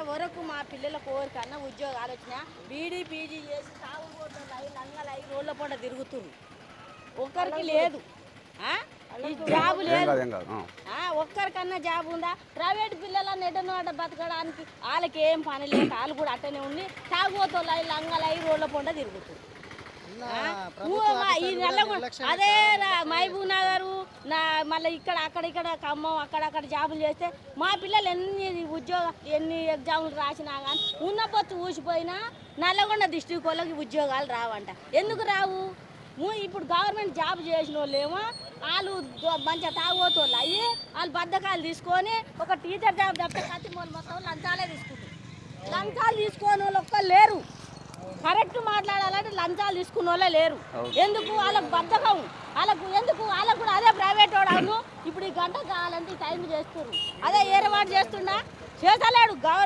ఇంతవరకు మా పిల్లల కోరికన్నా ఉద్యోగాలు వచ్చినా బీడీ పీజీ చేసి తాగుబోతులు లంగలై రోడ్ల పూట తిరుగుతున్నారు. ఒక్కరికి లేదు ఈ జాబు లేదు. ఒక్కరికన్నా జాబ్ ఉందా? ప్రైవేట్ పిల్లలన్నీ ఎటనో అట బతకడానికి వాళ్ళకి ఏం పని లేక వాళ్ళు కూడా అట్టనే ఉండి తాగుబోతులు లంగలై రోడ్ల పూట తిరుగుతున్నారు. ఈ నల్లగొండ అదే మహబూబ్ నగర్ మళ్ళీ ఇక్కడ ఖమ్మం అక్కడక్కడ జాబులు చేస్తే మా పిల్లలు ఎన్ని ఎగ్జాములు రాసినా కానీ ఉన్న పొత్తు ఊసిపోయినా నల్లగొండ డిస్ట్రిక్ట్ వాళ్ళకి ఉద్యోగాలు రావంట. ఎందుకు రావు? ఇప్పుడు గవర్నమెంట్ జాబ్ చేసిన వాళ్ళేమో వాళ్ళు మంచిగా తాగుబోతోళ్ళు అయ్యి వాళ్ళు బద్దకాలు తీసుకొని ఒక టీచర్ జాబ్ తప్ప కత్తి మూల మొత్తం లంచాలే తీసుకుంటారు. లంచాలు తీసుకొని వాళ్ళు ఒక్కరు లేరు. కరెక్ట్ మాట్లాడాలంటే లంచాలు తీసుకున్న వాళ్ళే లేరు. ఎందుకు? వాళ్ళకు బద్ధకం. వాళ్ళకు కూడా అదే ప్రైవేట్ వాడు ఇప్పుడు ఈ గంట కావాలంటే ఈ టైం చేస్తున్నారు. అదే ఏరవాడు చేస్తున్నా చేసలేడు గవర్నమెంట్.